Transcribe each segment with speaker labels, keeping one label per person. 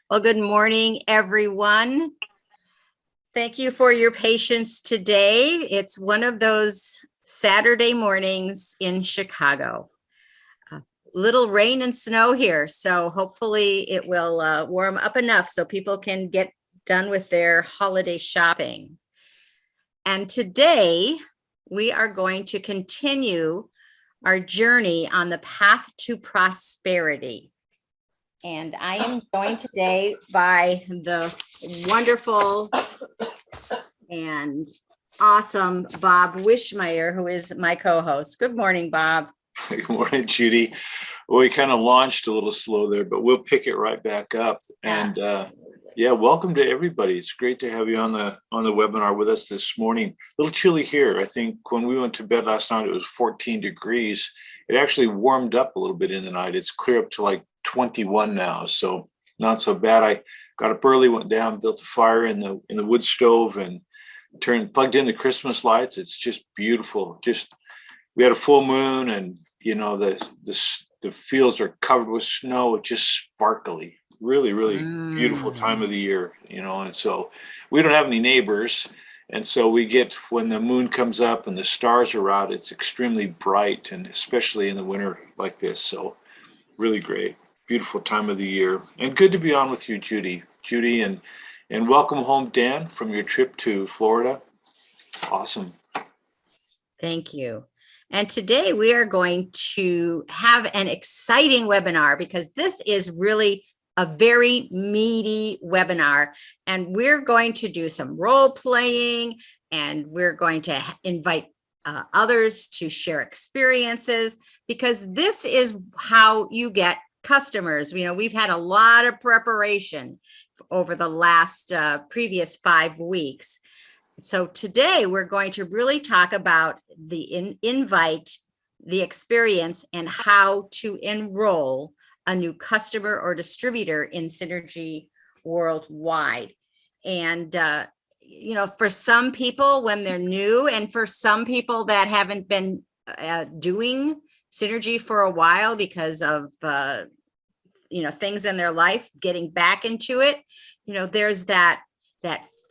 Speaker 1: Well, good morning, everyone. Thank you for your patience today. It's one of those Saturday mornings in Chicago. Little rain and snow here, so hopefully it will warm up enough so people can get done with their holiday shopping. And today we are going to continue our journey on the path to prosperity. And I am joined today by the wonderful and awesome Bob Wischmeier, who is my co-host. Good morning, Bob.
Speaker 2: Good morning, Judy. Well, we kind of launched a little slow there, but we'll pick it right back up. And welcome to everybody. It's great to have you on the webinar with us this morning. A little chilly here. I think when we went to bed last night, it was 14 degrees. It actually warmed up a little bit in the night. It's clear up to like 21 now, so not so bad. I got up early, went down, built a fire in the wood stove, and plugged in the Christmas lights. It's just beautiful. We had a full moon, and the fields are covered with snow. It's just sparkly. Really beautiful time of the year. And so we don't have any neighbors, and so we get, when the moon comes up and the stars are out, it's extremely bright, and especially in the winter like this. So really great. Beautiful time of the year, and good to be on with you, Judy, and welcome home, Dan, from your trip to Florida. Awesome.
Speaker 1: Thank you. And today we are going to have an exciting webinar because this is really a very meaty webinar, and we're going to do some role playing, and we're going to invite others to share experiences, because this is how you get customers. We've had a lot of preparation over the last previous 5 weeks. So today we're going to really talk about the invite, the experience, and how to enroll a new customer or distributor in Synergy worldwide. And for some people when they're new, and for some people that haven't been doing Synergy for a while because of things in their life, getting back into it, there's that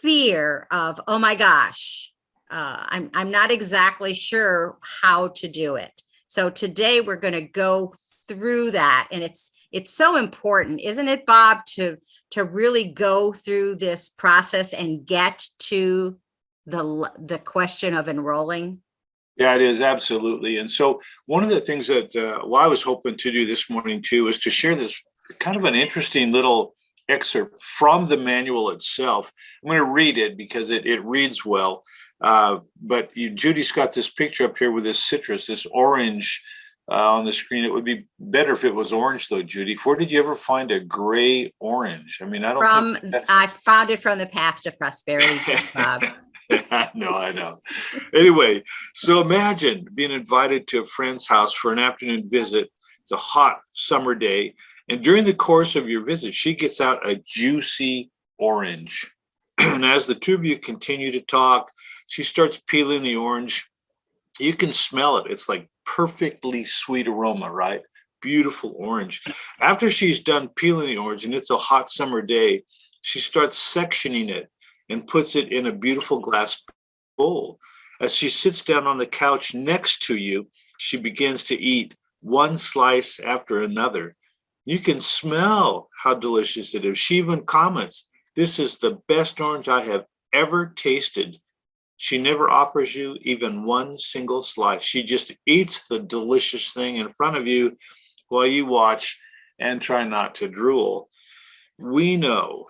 Speaker 1: fear of, oh my gosh, I'm not exactly sure how to do it. So today we're going to go through that, and it's so important, isn't it, Bob, to really go through this process and get to the question of enrolling?
Speaker 2: Yeah, it is, absolutely. And so one of the things that I was hoping to do this morning too is to share this kind of an interesting little excerpt from the manual itself. I'm going to read it because it reads well. But Judy's got this picture up here with this citrus, this orange on the screen. It would be better if it was orange, though, Judy. Where did you ever find a gray orange? I mean,
Speaker 1: I found it from the Path to Prosperity, Bob.
Speaker 2: No, I know. Anyway, so imagine being invited to a friend's house for an afternoon visit. It's a hot summer day, and during the course of your visit, she gets out a juicy orange. And as the two of you continue to talk, she starts peeling the orange. You can smell it. It's like perfectly sweet aroma, right? Beautiful orange. After she's done peeling the orange, and it's a hot summer day, she starts sectioning it and puts it in a beautiful glass bowl. As she sits down on the couch next to you, she begins to eat one slice after another. You can smell how delicious it is. She even comments, "This is the best orange I have ever tasted." She never offers you even one single slice. She just eats the delicious thing in front of you while you watch and try not to drool. We know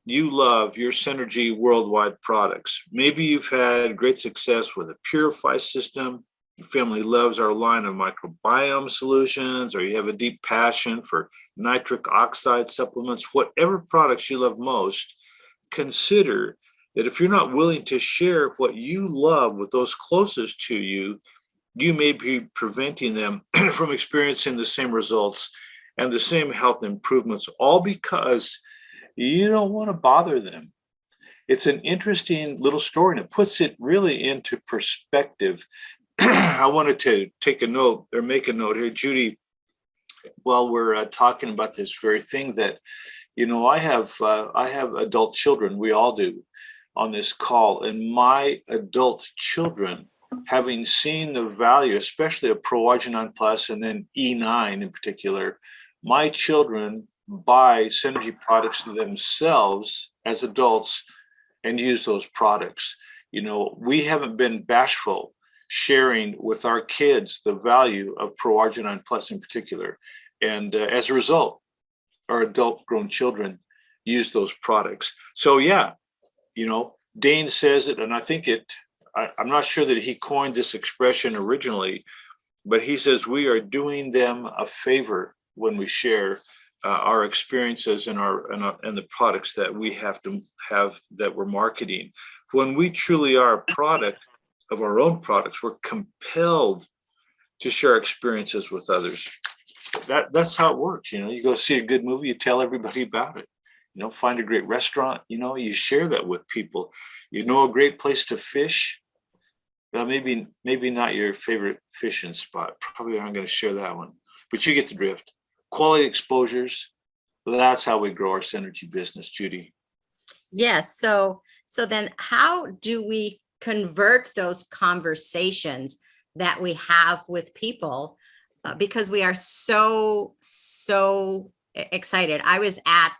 Speaker 2: you love your Synergy worldwide products. Maybe you've had great success with a Purify system. Your family loves our line of microbiome solutions, or you have a deep passion for nitric oxide supplements. Whatever products you love most, consider that if you're not willing to share what you love with those closest to you, you may be preventing them from experiencing the same results and the same health improvements, all because you don't want to bother them. It's an interesting little story, and it puts it really into perspective. I wanted to take a note, or make a note here, Judy, while we're talking about this very thing, that I have adult children. We all do on this call, and my adult children, having seen the value, especially of Pro-Arginine Plus and then E9 in particular, my children buy Synergy products themselves as adults and use those products. We haven't been bashful sharing with our kids the value of Pro-Arginine Plus in particular. And as a result, our adult grown children use those products. So yeah, Dane says it, and I think I'm not sure that he coined this expression originally, but he says we are doing them a favor when we share our experiences and the products that we have to have that we're marketing. When we truly are a product of our own products, we're compelled to share experiences with others. That's how it works. You go see a good movie, you tell everybody about it. Find a great restaurant, you share that with people. A great place to fish. Well, maybe not your favorite fishing spot. Probably aren't going to share that one, but you get the drift. Quality exposures. That's how we grow our Synergy business, Judy.
Speaker 1: Yes. So then how do we convert those conversations that we have with people? Because we are so excited. I was at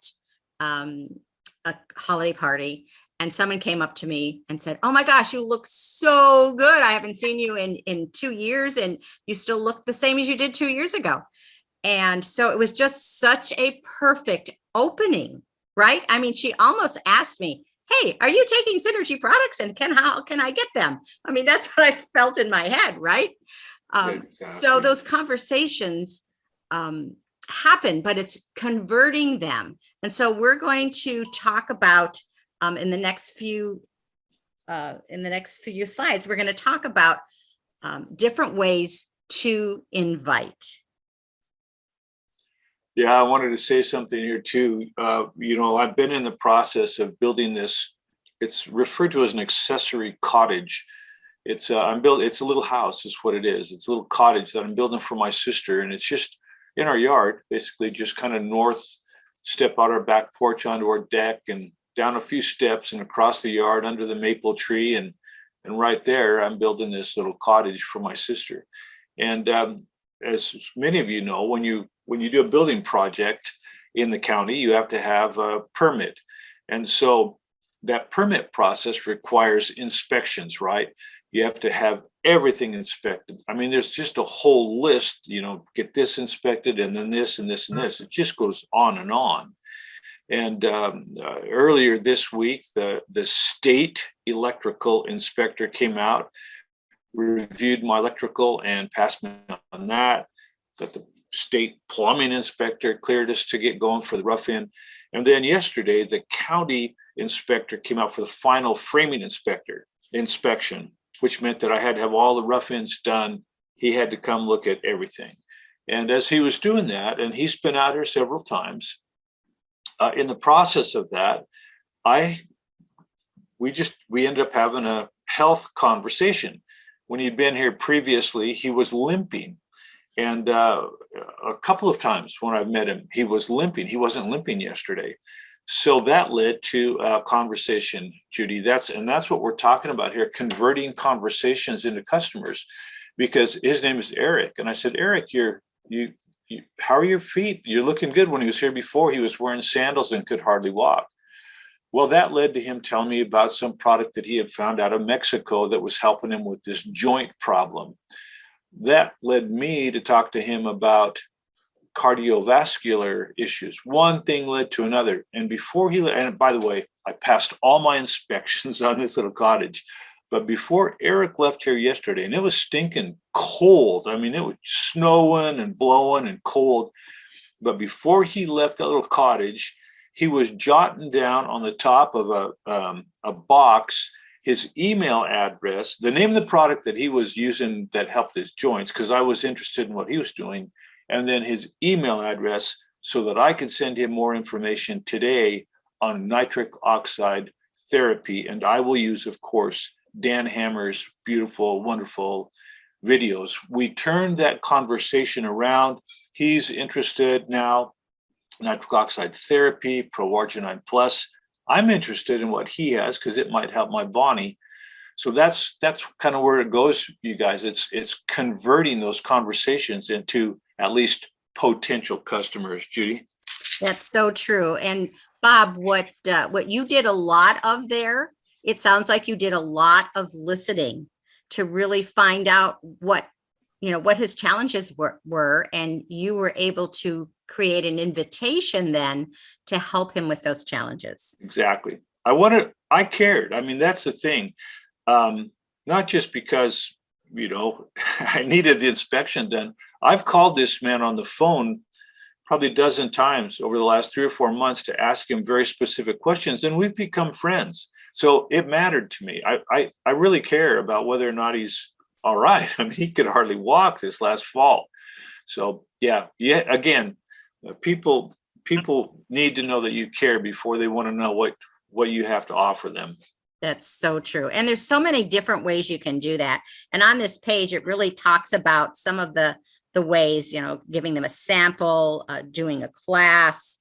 Speaker 1: a holiday party and someone came up to me and said, "Oh my gosh, you look so good. I haven't seen you in 2 years and you still look the same as you did 2 years ago." And so it was just such a perfect opening, right? I mean, she almost asked me, "Hey, are you taking Synergy products and how can I get them?" I mean, that's what I felt in my head, right?
Speaker 2: Exactly.
Speaker 1: So those conversations happen, but it's converting them. And so we're going to talk about in the next few slides, we're going to talk about different ways to invite.
Speaker 2: Yeah, I wanted to say something here too. I've been in the process of building this. It's referred to as an accessory cottage. It's a little house is what it is. It's a little cottage that I'm building for my sister, and it's just in our yard, basically just kind of north, step out our back porch onto our deck and down a few steps and across the yard under the maple tree. And right there, I'm building this little cottage for my sister. And as many of you know, when you do a building project in the county, you have to have a permit. And so that permit process requires inspections, right? You have to have everything inspected. I mean, there's just a whole list, get this inspected and then this and this and this. It just goes on and on. And earlier this week, the state electrical inspector came out, reviewed my electrical and passed me on that. That the state plumbing inspector cleared us to get going for the rough-in. And then yesterday, the county inspector came out for the final framing inspection, which meant that I had to have all the rough-ins done. He had to come look at everything. And as he was doing that, and he's been out here several times, in the process of that, we ended up having a health conversation. When he'd been here previously, he was limping. And a couple of times when I've met him, he was limping. He wasn't limping yesterday. So that led to a conversation, Judy. That's what we're talking about here, converting conversations into customers, because his name is Eric. And I said, "Eric, how are your feet? You're looking good." When he was here before, he was wearing sandals and could hardly walk. Well, that led to him telling me about some product that he had found out of Mexico that was helping him with this joint problem. That led me to talk to him about cardiovascular issues. One thing led to another. And and by the way, I passed all my inspections on this little cottage. But before Eric left here yesterday, and it was stinking cold. I mean, it was snowing and blowing and cold. But before he left that little cottage, he was jotting down on the top of a box his email address, the name of the product that he was using that helped his joints, because I was interested in what he was doing, and then his email address so that I could send him more information today on nitric oxide therapy. And I will use, of course, Dan Hammer's beautiful, wonderful videos. We turned that conversation around. He's interested now nitric oxide therapy, Pro-Arginine Plus. I'm interested in what he has because it might help my Bonnie. So that's kind of where it goes, you guys. It's converting those conversations into at least potential customers, Judy.
Speaker 1: That's so true. And Bob, what you did a lot of there, it sounds like you did a lot of listening to really find out what his challenges were, and you were able to create an invitation then to help him with those challenges.
Speaker 2: Exactly. I cared. I mean, that's the thing. Not just because, I needed the inspection done. I've called this man on the phone probably a dozen times over the last 3 or 4 months to ask him very specific questions, and we've become friends. So it mattered to me. I really care about whether or not he's all right. I mean, he could hardly walk this last fall. So yeah. Again, people need to know that you care before they want to know what you have to offer them.
Speaker 1: That's so true. And there's so many different ways you can do that. And on this page, it really talks about some of the ways, giving them a sample, doing a class,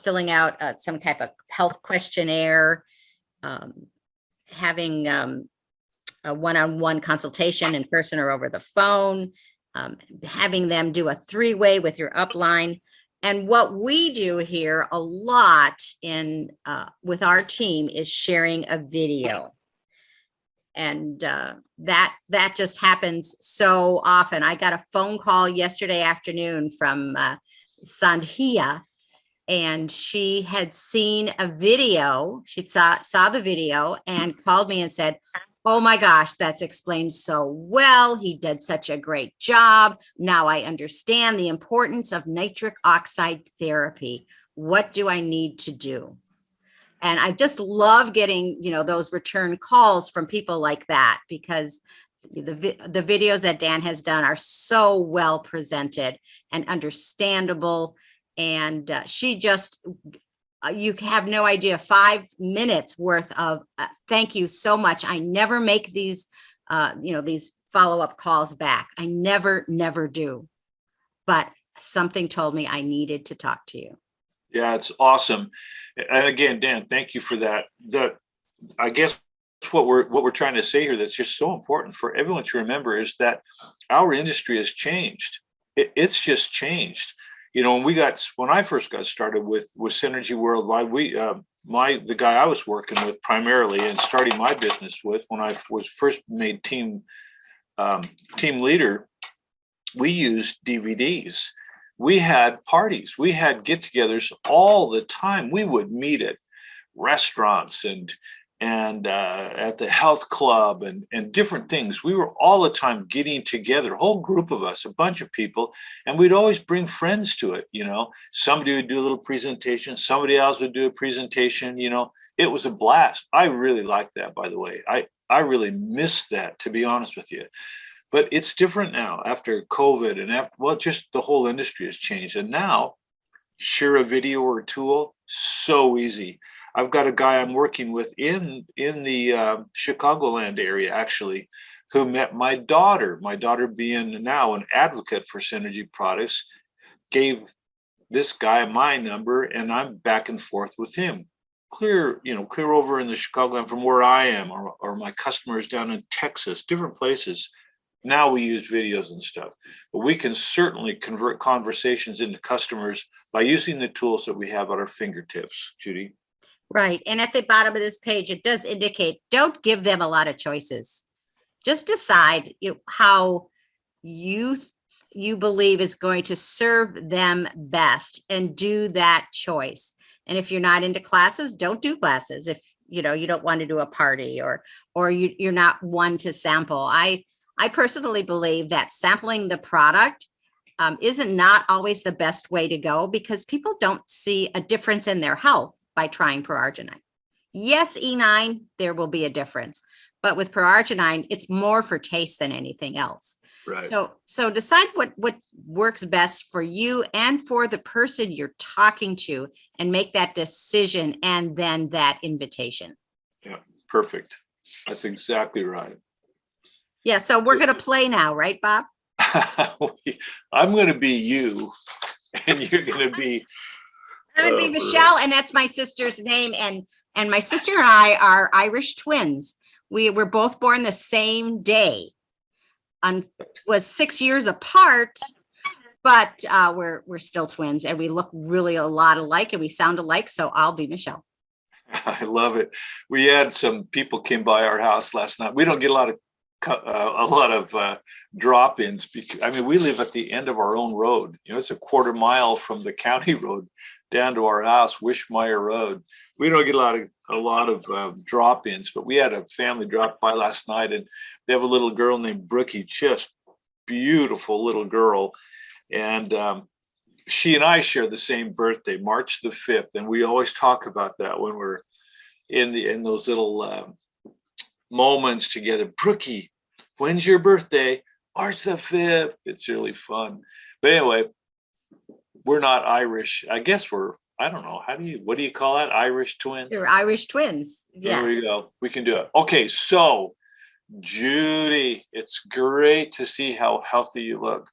Speaker 1: filling out some type of health questionnaire, having a one-on-one consultation in person or over the phone, having them do a 3-way with your upline. And what we do here a lot with our team is sharing a video. And that just happens so often. I got a phone call yesterday afternoon from Sandhya, and she had seen a video. She saw the video and called me and said, "Oh my gosh, that's explained so well. He did such a great job. Now I understand the importance of nitric oxide therapy. What do I need to do?" And I just love getting, those return calls from people like that, because the videos that Dan has done are so well presented and understandable. And she just, you have no idea, 5 minutes worth of thank you so much. I never make these, these follow-up calls back. I never do. But something told me I needed to talk to you.
Speaker 2: Yeah, it's awesome. And again, Dan, thank you for that. I guess what we're trying to say here that's just so important for everyone to remember is that our industry has changed. It's just changed. When I first got started with Synergy Worldwide, the guy I was working with primarily and starting my business with when I was first made team leader, we used DVDs. We had parties, we had get-togethers all the time. We would meet at restaurants and at the health club and different things. We were all the time getting together, a whole group of us, a bunch of people, and we'd always bring friends to it. Somebody would do a little presentation, somebody else would do a presentation. It was a blast. I really liked that, by the way. I really miss that, to be honest with you. But it's different now after COVID and just the whole industry has changed. And now, share a video or a tool, so easy. I've got a guy I'm working with in the Chicagoland area, actually, who met my daughter. My daughter, being now an advocate for Synergy products, gave this guy my number, and I'm back and forth with him. Clear over in the Chicagoland from where I am, or my customers down in Texas, different places. Now we use videos and stuff, but we can certainly convert conversations into customers by using the tools that we have at our fingertips, Judy.
Speaker 1: Right. And at the bottom of this page, it does indicate, don't give them a lot of choices. Just decide how you believe is going to serve them best and do that choice. And if you're not into classes, don't do classes. If you don't want to do a party or you're not one to sample. I personally believe that sampling the product isn't not always the best way to go, because people don't see a difference in their health by trying Pro-Arginine. Yes, E9, there will be a difference, but with Pro-Arginine, it's more for taste than anything else.
Speaker 2: Right.
Speaker 1: So decide what works best for you and for the person you're talking to, and make that decision and then that invitation.
Speaker 2: Yeah, perfect. That's exactly right.
Speaker 1: Yeah, so we're going to play now, right, Bob?
Speaker 2: I'm going to be you, and you're going to be
Speaker 1: I would be Michelle, and that's my sister's name. And my sister and I are Irish twins. We were both born the same day. Was 6 years apart, but we're still twins, and we look really a lot alike, and we sound alike. So I'll be Michelle.
Speaker 2: I love it. We had some people came by our house last night. We don't get a lot of drop-ins. I mean, we live at the end of our own road. You know, it's a quarter mile from the county road down to our house, Wischmeier Road. We don't get a lot of drop-ins, but we had a family drop by last night, and they have a little girl named Brookie, just beautiful little girl. And she and I share the same birthday, March the 5th. And we always talk about that when we're in those little moments together. Brookie, when's your birthday? March the 5th. It's really fun. But anyway, we're not Irish. I guess I don't know. What do you call that? Irish twins?
Speaker 1: They're Irish twins. Yeah.
Speaker 2: There we go. We can do it. Okay. So Judy, it's great to see how healthy you look.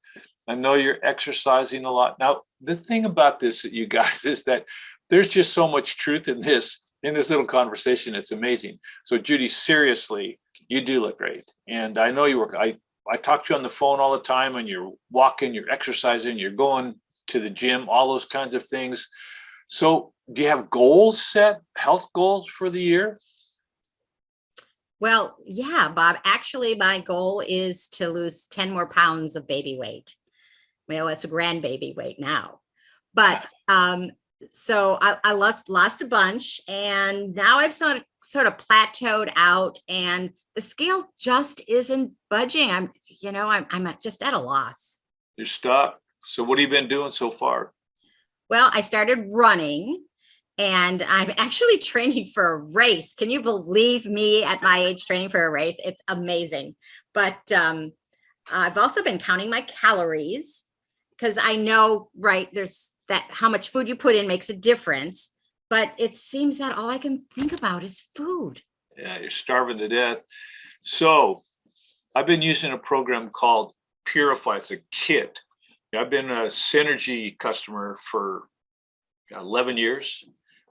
Speaker 2: I know you're exercising a lot. Now, the thing about this, you guys, is that there's just so much truth in this little conversation. It's amazing. So Judy, seriously, you do look great. And I know you work. I talk to you on the phone all the time, and you're walking, you're exercising, you're going to the gym, all those kinds of things. So do you have goals set, health goals for the year?
Speaker 1: Well, yeah, Bob, actually my goal is to lose 10 more pounds of baby weight. Well, it's a grandbaby weight now, but so I lost a bunch, and now I've sort of plateaued out, and the scale just isn't budging. I'm just at a loss.
Speaker 2: You're stuck. So what have you been doing so far?
Speaker 1: Well, I started running, and I'm actually training for a race. Can you believe me at my age training for a race? It's amazing. But I've also been counting my calories, because I know, right, there's that how much food you put in makes a difference. But it seems that all I can think about is food.
Speaker 2: Yeah, you're starving to death. So I've been using a program called Purify. It's a kit. I've been a Synergy customer for 11 years.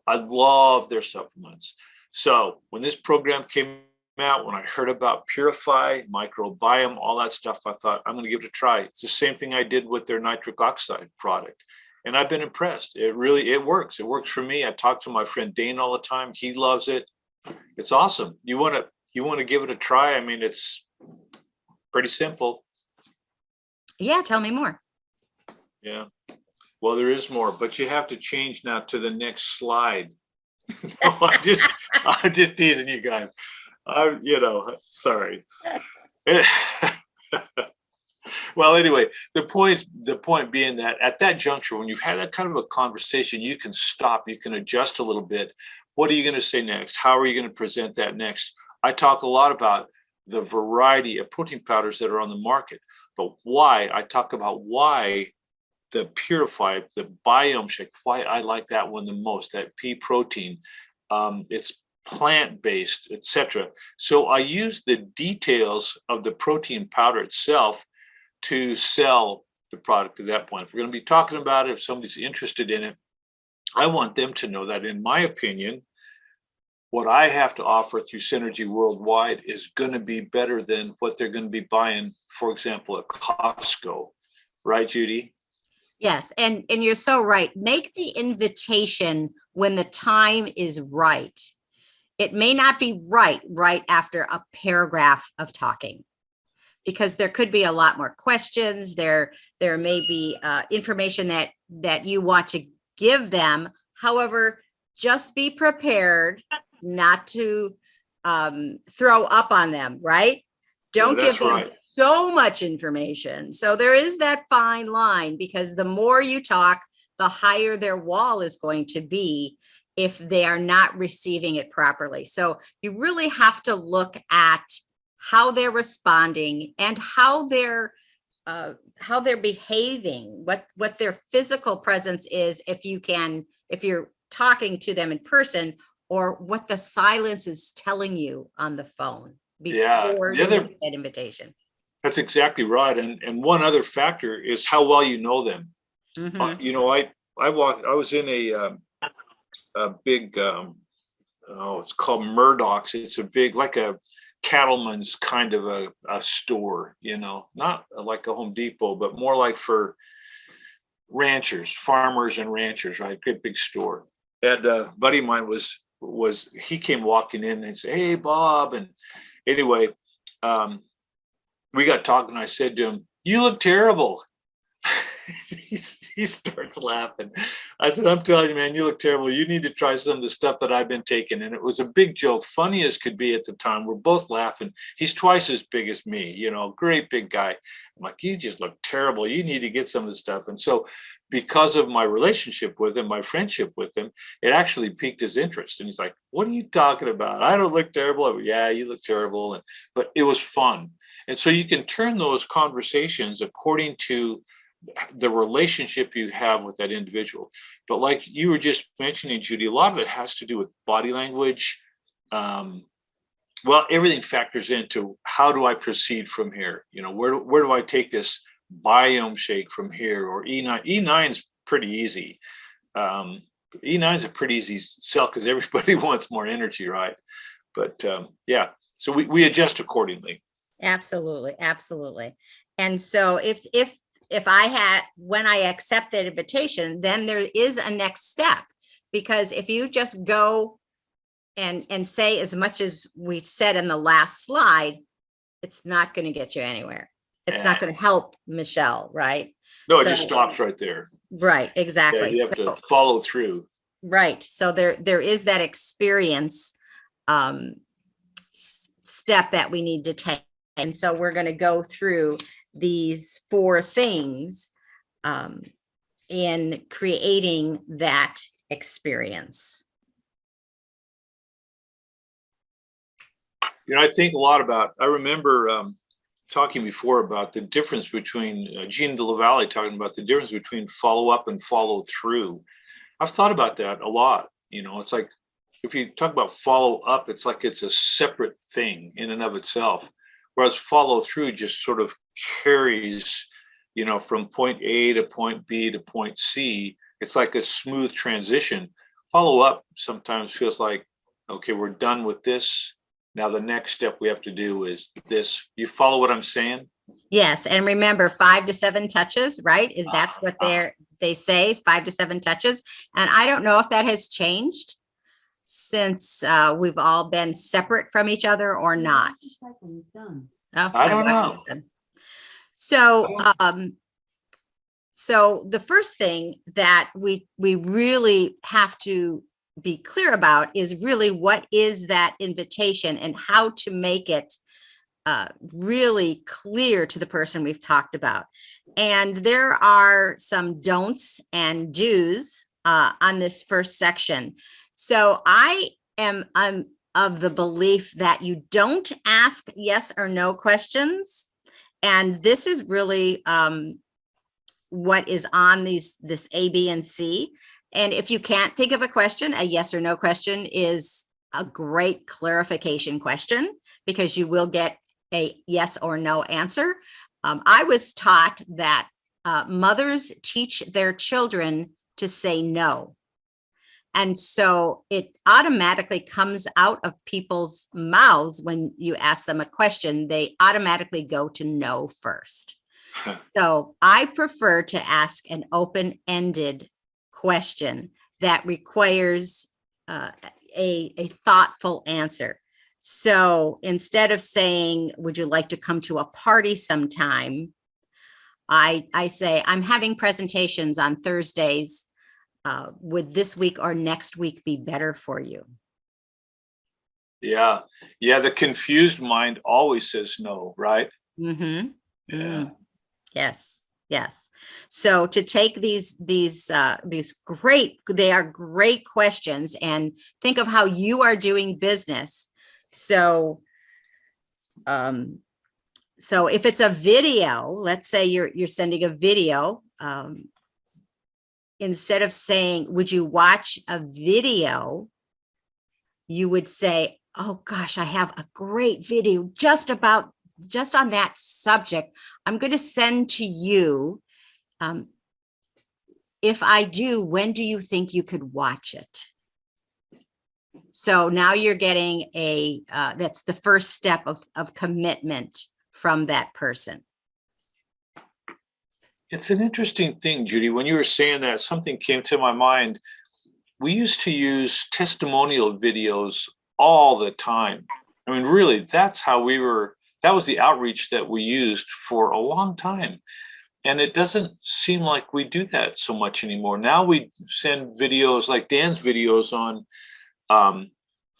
Speaker 2: I love their supplements. So when this program came out, when I heard about Purify, microbiome, all that stuff, I thought, I'm going to give it a try. It's the same thing I did with their nitric oxide product. And I've been impressed. It works. It works for me. I talk to my friend Dane all the time. He loves it. It's awesome. You want to give it a try? I mean, it's pretty simple.
Speaker 1: Yeah, tell me more.
Speaker 2: Yeah. Well, there is more, but you have to change now to the next slide. No, I'm just teasing you guys. Sorry. Well, anyway, the point being that at that juncture, when you've had that kind of a conversation, you can stop, you can adjust a little bit. What are you going to say next? How are you going to present that next? I talk a lot about the variety of protein powders that are on the market, but I talk about why the Purify, the Biome Shake, why I like that one the most, that pea protein. It's plant-based, etc. So I use the details of the protein powder itself to sell the product at that point. If we're going to be talking about it, if somebody's interested in it, I want them to know that, in my opinion, what I have to offer through Synergy Worldwide is going to be better than what they're going to be buying, for example, at Costco. Right, Judy?
Speaker 1: Yes, and you're so right. Make the invitation when the time is right. It may not be right after a paragraph of talking, because there could be a lot more questions. There may be information that you want to give them. However, just be prepared not to throw up on them, right? Don't give them so much information. So there is that fine line, because the more you talk, the higher their wall is going to be if they are not receiving it properly. So you really have to look at how they're responding and how they're behaving, what their physical presence is, if you're talking to them in person, or what the silence is telling you on the phone before you make that invitation.
Speaker 2: That's exactly right. And one other factor is how well you know them.
Speaker 1: Mm-hmm.
Speaker 2: I was in a big, it's called Murdoch's. It's a big, like a cattleman's kind of a store, not like a Home Depot, but more like for ranchers, farmers and ranchers, right? Great big store. And a buddy of mine he came walking in and said, "Hey, Bob." And anyway, we got talking. I said to him, "You look terrible." he starts laughing. I said, "I'm telling you, man, you look terrible. You need to try some of the stuff that I've been taking." And it was a big joke, funny as could be at the time. We're both laughing. He's twice as big as me, great big guy. I'm like, "You just look terrible. You need to get some of the stuff." And so because of my relationship with him, my friendship with him, it actually piqued his interest. And he's like, "What are you talking about? I don't look terrible." I went, "Yeah, you look terrible." But it was fun. And so you can turn those conversations according to the relationship you have with that individual. But like you were just mentioning, Judy, a lot of it has to do with body language. Well, everything factors into how do I proceed from here? Where do I take this biome shake from here? Or E9? E9 is pretty easy. E9 is a pretty easy sell because everybody wants more energy, right? But yeah, so we adjust accordingly.
Speaker 1: Absolutely. Absolutely. And so when I accept that invitation, then there is a next step, because if you just go and say as much as we said in the last slide, it's not going to get you anywhere. It's not going to help Michelle, right?
Speaker 2: No, it just stops right there.
Speaker 1: Right, exactly.
Speaker 2: Yeah, you have to follow through.
Speaker 1: Right. So there is that experience step that we need to take. And so we're going to go through these 4 things in creating that experience.
Speaker 2: I think a lot about, I remember talking before about the difference between Jean de la Valle talking about the difference between follow up and follow through. I've thought about that a lot. It's like, if you talk about follow up, it's like it's a separate thing in and of itself. Whereas follow through just sort of carries, from point A to point B to point C. It's like a smooth transition. Follow up sometimes feels like, okay, we're done with this. Now the next step we have to do is this. You follow what I'm saying?
Speaker 1: Yes. And remember, 5 to 7 touches, right? That's what they say, 5 to 7 touches. And I don't know if that has changed since we've all been separate from each other or not. Oh,
Speaker 2: I don't know.
Speaker 1: So the first thing that we really have to be clear about is really what is that invitation and how to make it really clear to the person we've talked about. And there are some don'ts and do's on this first section. So I'm of the belief that you don't ask yes or no questions. And this is really what is on this A, B, and C. And if you can't think of a question, a yes or no question is a great clarification question, because you will get a yes or no answer. I was taught that mothers teach their children to say no. And so it automatically comes out of people's mouths when you ask them a question. They automatically go to no first. So I prefer to ask an open-ended question that requires a thoughtful answer. So instead of saying, "Would you like to come to a party sometime?" I say, "I'm having presentations on Thursdays. Would this week or next week be better for you?"
Speaker 2: Yeah. The confused mind always says no, right?
Speaker 1: Mm-hmm.
Speaker 2: Yeah.
Speaker 1: Yes. So to take these great, they are great questions, and think of how you are doing business. So if it's a video, let's say you're sending a video, instead of saying, "Would you watch a video?" you would say, "Oh gosh, I have a great video just on that subject. I'm going to send to you. if I do, when do you think you could watch it? So now you're getting that's the first step of commitment from that person.
Speaker 2: It's an interesting thing, Judy. When you were saying that, something came to my mind. We used to use testimonial videos all the time. I mean, really, that was the outreach that we used for a long time. And it doesn't seem like we do that so much anymore. Now we send videos like Dan's videos on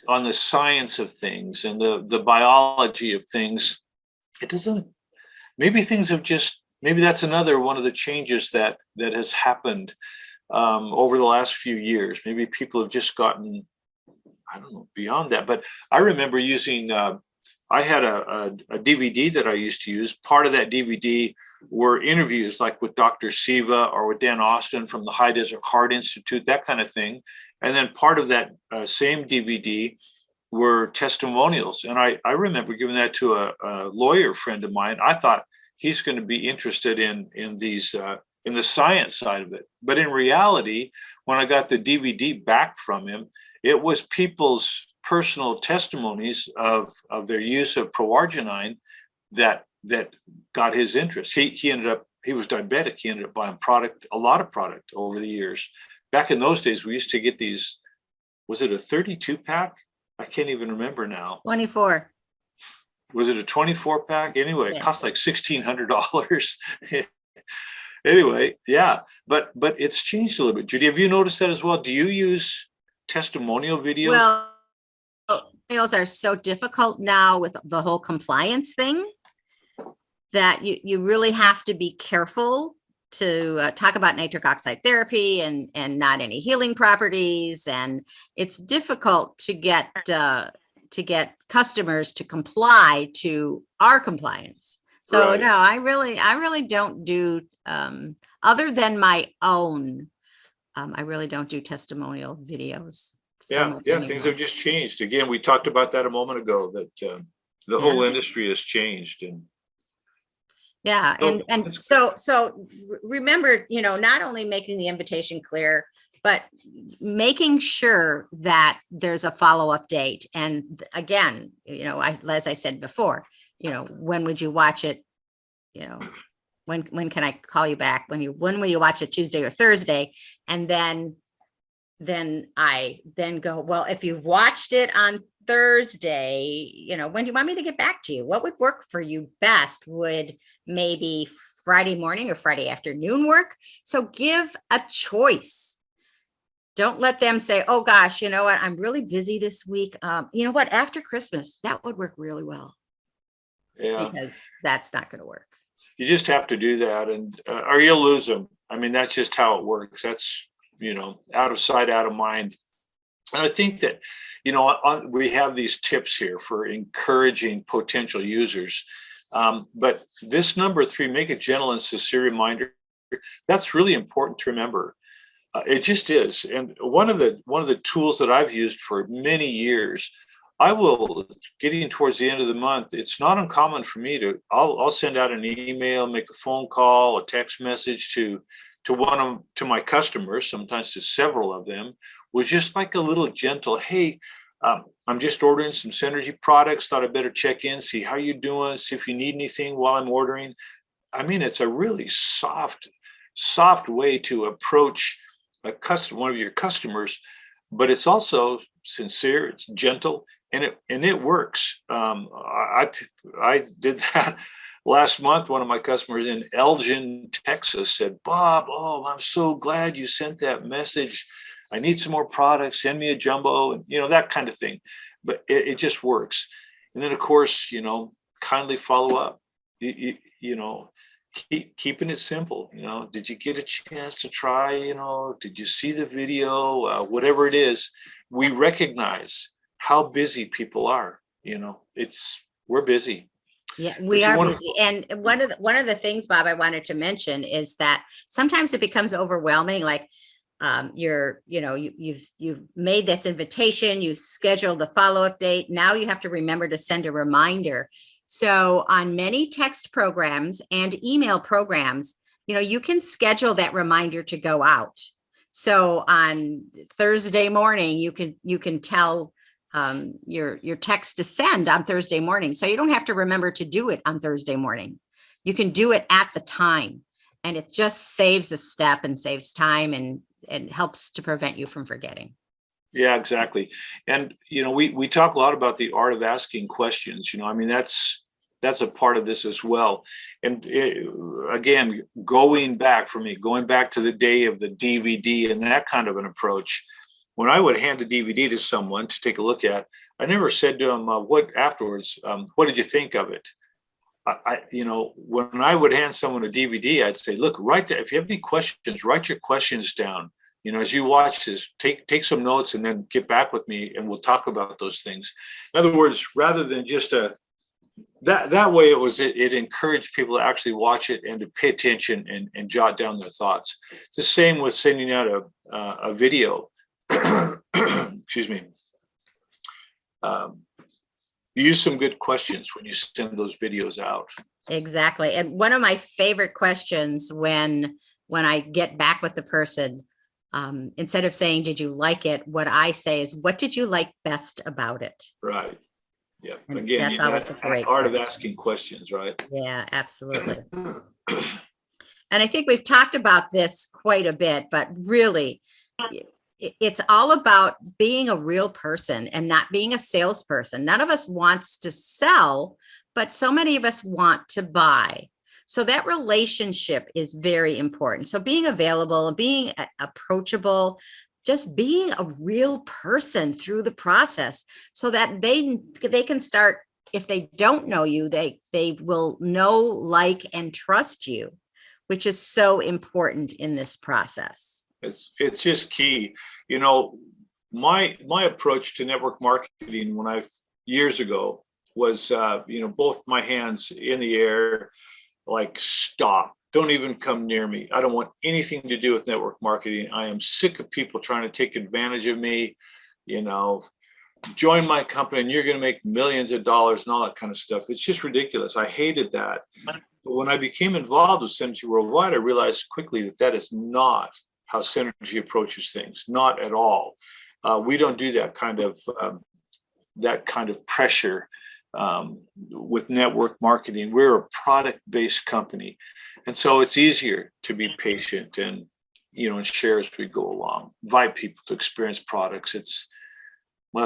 Speaker 2: the science of things and the biology of things. It doesn't, maybe things have just, maybe that's another one of the changes that has happened over the last few years. Maybe people have just gotten, I don't know, beyond that. But I remember using, I had a DVD that I used to use. Part of that DVD were interviews like with Dr. Siva or with Dan Austin from the High Desert Heart Institute, that kind of thing. And then part of that same DVD were testimonials. And I remember giving that to a lawyer friend of mine. I thought he's going to be interested in these, in the science side of it. But in reality, when I got the DVD back from him, it was people's personal testimonies of their use of proarginine that got his interest. He ended up, he was diabetic. He ended up buying a lot of product over the years. Back in those days, we used to get these, was it a 32 pack? I can't even remember now.
Speaker 1: 24.
Speaker 2: Was it a 24 pack? Anyway,
Speaker 1: Yeah.
Speaker 2: It cost like $1,600. Anyway, yeah, but it's changed a little bit. Judy, have you noticed that as well? Do you use testimonial videos?
Speaker 1: Well, testimonials are so difficult now with the whole compliance thing that you really have to be careful to talk about nitric oxide therapy and not any healing properties. And it's difficult to get customers to comply to our compliance. So
Speaker 2: Right.
Speaker 1: no, I really don't do, other than my own, I really don't do testimonial videos.
Speaker 2: Yeah, things have just changed. Again, we talked about that a moment ago, that the whole industry has changed. And
Speaker 1: yeah, and so remember, not only making the invitation clear, but making sure that there's a follow-up date. And again, as I said before, when would you watch it? When can I call you back? When will you watch it, Tuesday or Thursday? And then I go, well, if you've watched it on Thursday, when do you want me to get back to you? What would work for you best? Would maybe Friday morning or Friday afternoon work? So give a choice. Don't let them say, oh gosh, you know what? I'm really busy this week. You know what? After Christmas, that would work really well.
Speaker 2: Yeah,
Speaker 1: because that's not going to work.
Speaker 2: You just have to do that, or you'll lose them. I mean, that's just how it works. That's, out of sight, out of mind. And I think that, we have these tips here for encouraging potential users. But this number 3, make a gentle and sincere reminder, that's really important to remember. It just is. And one of the tools that I've used for many years, I will, getting towards the end of the month, it's not uncommon for me I'll send out an email, make a phone call, a text message to my customers, sometimes to several of them, with just like a little gentle, hey, I'm just ordering some Synergy products, thought I'd better check in, see how you're doing, see if you need anything while I'm ordering. I mean, it's a really soft way to approach one of your customers, but it's also sincere, it's gentle, and it works. I did that last month. One of my customers in Elgin, Texas said, Bob, oh, I'm so glad you sent that message. I need some more products, send me a jumbo, and that kind of thing. But it just works. And then of course, kindly follow up. Keeping it simple. Did you get a chance to try? Did you see the video? Whatever it is, we recognize how busy people are. We're busy.
Speaker 1: Yeah, we are busy. And one of the things, Bob, I wanted to mention is that sometimes it becomes overwhelming. Like you've made this invitation, you scheduled the follow-up date. Now you have to remember to send a reminder. So on many text programs and email programs, you can schedule that reminder to go out. So on Thursday morning, you can tell your text to send on Thursday morning. So you don't have to remember to do it on Thursday morning. You can do it at the time, and it just saves a step and saves time and helps to prevent you from forgetting.
Speaker 2: Yeah, exactly. And, we talk a lot about the art of asking questions, I mean, that's a part of this as well. And again, going back to the day of the DVD and that kind of an approach, when I would hand a DVD to someone to take a look at, I never said to them, what did you think of it? When I would hand someone a DVD, I'd say, look, if you have any questions, write your questions down. As you watch this, take some notes and then get back with me and we'll talk about those things. In other words, rather than just that way, it encouraged people to actually watch it and to pay attention and jot down their thoughts. It's the same with sending out a video. Excuse me. Use some good questions when you send those videos out.
Speaker 1: Exactly. And one of my favorite questions when I get back with the person, instead of saying, did you like it? What I say is, what did you like best about it?
Speaker 2: Right. Yeah.
Speaker 1: And
Speaker 2: again,
Speaker 1: that's always a great
Speaker 2: art of
Speaker 1: question.
Speaker 2: asking questions, right?
Speaker 1: Yeah, absolutely. And I think we've talked about this quite a bit, but really, it's all about being a real person and not being a salesperson. None of us wants to sell, but so many of us want to buy. So that relationship is very important. So being available, being approachable, just being a real person through the process so that they can start, if they don't know you, they will know, like, and trust you, which is so important in this process.
Speaker 2: It's just key. My approach to network marketing years ago was, both my hands in the air, like, stop, don't even come near me. I don't want anything to do with network marketing. I am sick of people trying to take advantage of me, join my company and you're going to make millions of dollars and all that kind of stuff. It's just ridiculous. I hated that. But when I became involved with Synergy Worldwide, I realized quickly that is not how Synergy approaches things, not at all. We don't do that kind of pressure with network marketing. We're a product-based company. And so it's easier to be patient and, and share as we go along, invite people to experience products. It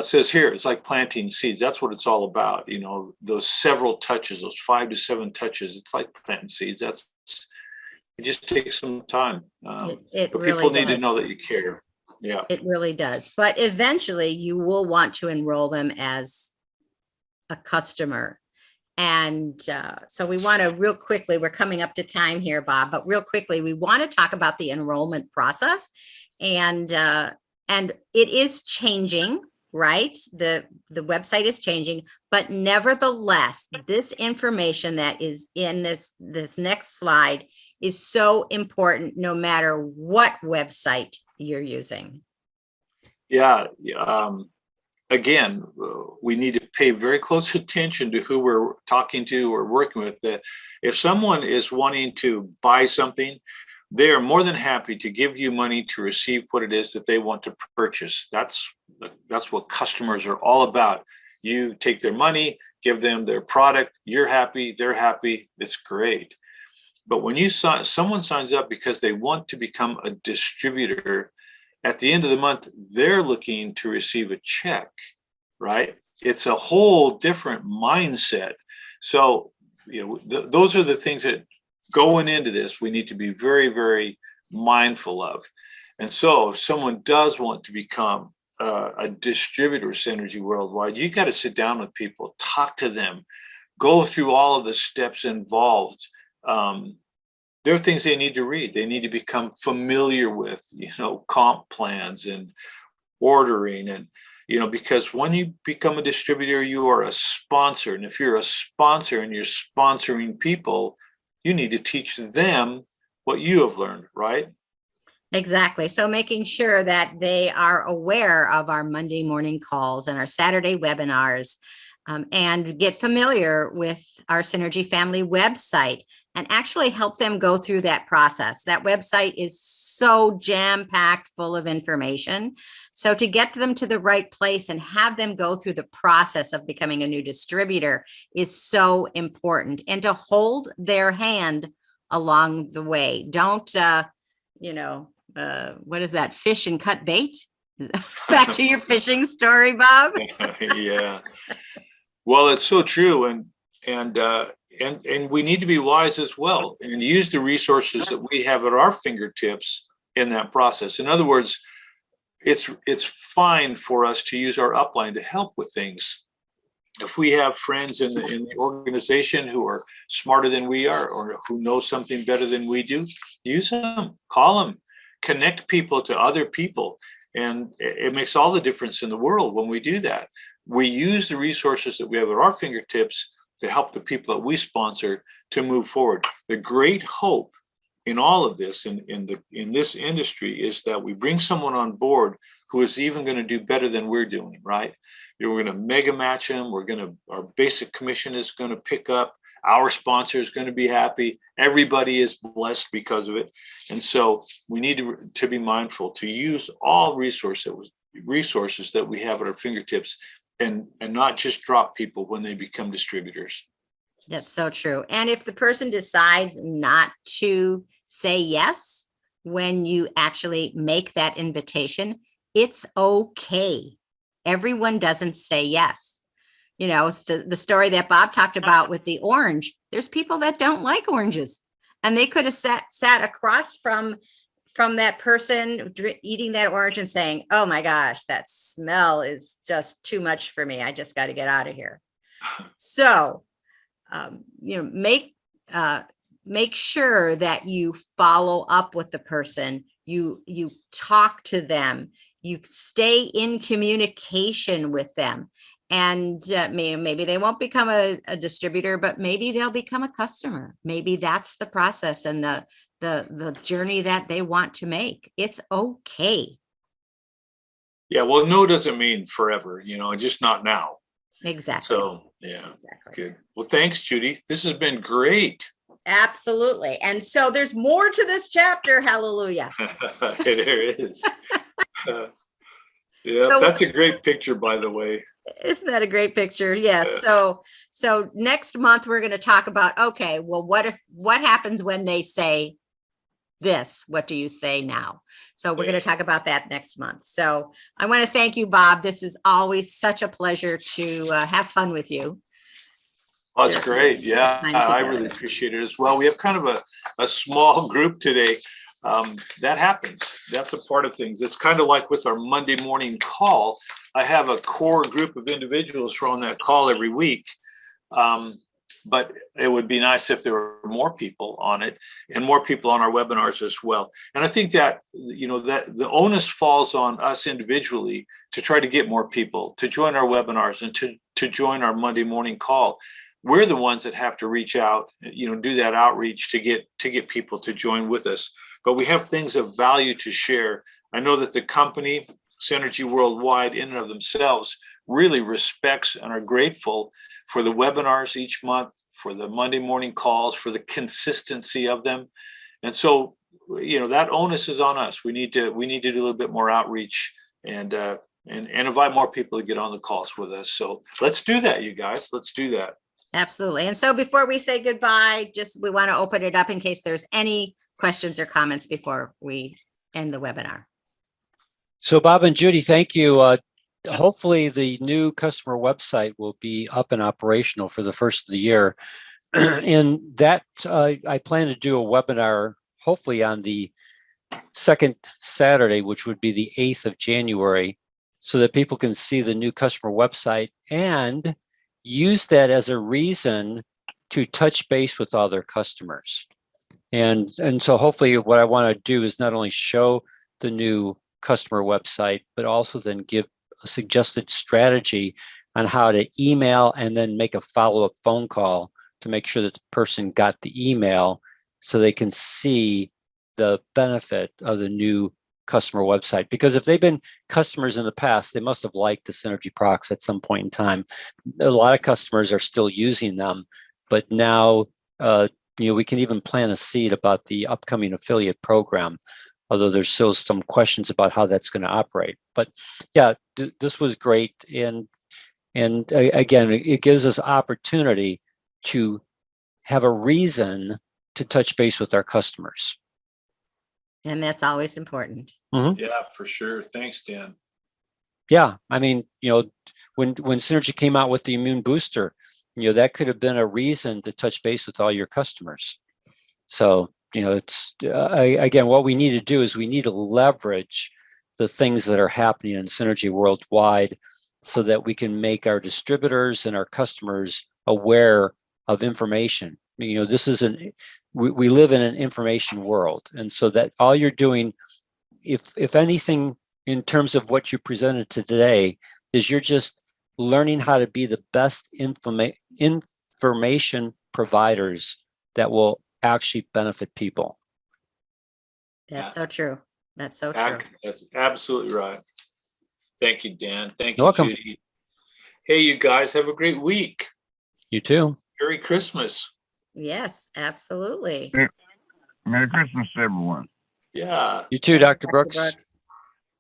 Speaker 2: says here, it's like planting seeds. That's what it's all about. Those several touches, those 5 to 7 touches, it's like planting seeds. It just takes some time.
Speaker 1: It
Speaker 2: but
Speaker 1: really
Speaker 2: people need
Speaker 1: does.
Speaker 2: to know that you care. Yeah,
Speaker 1: it really does. But eventually you will want to enroll them as a customer. And so we want to real quickly, we're coming up to time here, Bob, but real quickly, we want to talk about the enrollment process. And it is changing, right? The website is changing, but nevertheless, this information that is in this next slide is so important no matter what website you're using.
Speaker 2: Yeah. Again, we need to pay very close attention to who we're talking to or working with. That if someone is wanting to buy something, they are more than happy to give you money to receive what it is that they want to purchase. That's what customers are all about. You take their money, give them their product, you're happy, they're happy, it's great. But when someone signs up because they want to become a distributor, at the end of the month, they're looking to receive a check, right? It's a whole different mindset. So, those are the things that going into this, we need to be very, very mindful of. And so if someone does want to become a distributor of Synergy Worldwide, you got to sit down with people, talk to them, go through all of the steps involved. There are things they need to read. They need to become familiar with, comp plans and ordering. And, because when you become a distributor, you are a sponsor. And if you're a sponsor and you're sponsoring people, you need to teach them what you have learned, right?
Speaker 1: Exactly. So making sure that they are aware of our Monday morning calls and our Saturday webinars, and get familiar with our Synergy Family website and actually help them go through that process. That website is so jam-packed full of information. So to get them to the right place and have them go through the process of becoming a new distributor is so important, and to hold their hand along the way. Don't, what is that? Fish and cut bait? Back to your fishing story, Bob.
Speaker 2: Yeah. Well, it's so true. And we need to be wise as well and use the resources that we have at our fingertips in that process. In other words, it's fine for us to use our upline to help with things. If we have friends in the organization who are smarter than we are, or who know something better than we do, use them, call them, connect people to other people. And it makes all the difference in the world when we do that. We use the resources that we have at our fingertips to help the people that we sponsor to move forward. The great hope in all of this, in this industry, is that we bring someone on board who is even going to do better than we're doing, right? We're going to mega match them. Our basic commission is going to pick up. Our sponsor is going to be happy. Everybody is blessed because of it. And so we need to be mindful to use all resources that we have at our fingertips, and not just drop people when they become distributors.
Speaker 1: That's so true. And if the person decides not to say yes when you actually make that invitation, it's okay. Everyone doesn't say yes. It's the story that Bob talked about with the orange. There's people that don't like oranges, and they could have sat across from that person eating that orange and saying, "Oh my gosh, that smell is just too much for me. I just got to get out of here." So, make sure that you follow up with the person. You talk to them. You stay in communication with them. And maybe they won't become a distributor, but maybe they'll become a customer. Maybe that's the process and the journey that they want to make. It's okay.
Speaker 2: Yeah, well, no doesn't mean forever, just not now.
Speaker 1: Exactly.
Speaker 2: So, yeah,
Speaker 1: exactly.
Speaker 2: Good. Well, thanks, Judy. This has been great.
Speaker 1: Absolutely. And so there's more to this chapter. Hallelujah.
Speaker 2: There is. Yeah, so, that's a great picture, by the way.
Speaker 1: Isn't that a great picture? Yes. So next month we're going to talk about, okay, well, what happens when they say this? What do you say now? So we're going to talk about that next month. So I want to thank you, Bob. This is always such a pleasure to have fun with you.
Speaker 2: Oh, that's great. Yeah, I really appreciate it as well. We have kind of a small group today. That happens. That's a part of things. It's kind of like with our Monday morning call. I have a core group of individuals who are on that call every week. But it would be nice if there were more people on it and more people on our webinars as well. And I think that, that the onus falls on us individually to try to get more people to join our webinars and to join our Monday morning call. We're the ones that have to reach out, do that outreach to get people to join with us. But we have things of value to share. I know that the company, Synergy Worldwide, in and of themselves, really respects and are grateful for the webinars each month, for the Monday morning calls, for the consistency of them. And so, that onus is on us. We need to do a little bit more outreach and invite more people to get on the calls with us. So let's do that, you guys. Let's do that.
Speaker 1: Absolutely. And so before we say goodbye, we want to open it up in case there's any questions or comments before we end the webinar.
Speaker 3: So Bob and Judy, thank you. Hopefully the new customer website will be up and operational for the first of the year. And that I plan to do a webinar hopefully on the second Saturday, which would be the 8th of January, so that people can see the new customer website and use that as a reason to touch base with other customers. And so hopefully what I want to do is not only show the new customer website, but also then give a suggested strategy on how to email and then make a follow-up phone call to make sure that the person got the email so they can see the benefit of the new customer website. Because if they've been customers in the past, they must have liked the Synergy products at some point in time. A lot of customers are still using them, but now we can even plant a seed about the upcoming affiliate program, although there's still some questions about how that's going to operate. But yeah, this was great. And again, it gives us opportunity to have a reason to touch base with our customers.
Speaker 1: And that's always important.
Speaker 2: Yeah, for sure. Thanks, Dan.
Speaker 3: Yeah. I mean, when Synergy came out with the immune booster, that could have been a reason to touch base with all your customers. So, it's again, what we need to do is we need to leverage the things that are happening in Synergy worldwide so that we can make our distributors and our customers aware of information. This is we live in an information world. And so that all you're doing, if anything, in terms of what you presented today, is you're just learning how to be the best information providers that will actually benefit people.
Speaker 1: That's so true. That's so true.
Speaker 2: That's absolutely right. Thank you, Dan. Thank
Speaker 3: You're
Speaker 2: you,
Speaker 3: welcome.
Speaker 2: Judy. Hey, you guys, have a great week.
Speaker 3: You too.
Speaker 2: Merry Christmas.
Speaker 1: Yes, absolutely.
Speaker 4: Merry Christmas, everyone.
Speaker 2: Yeah.
Speaker 3: You too, Dr. Brooks.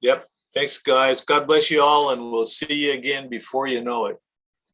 Speaker 2: Yep. Thanks, guys. God bless you all, and we'll see you again before you know it.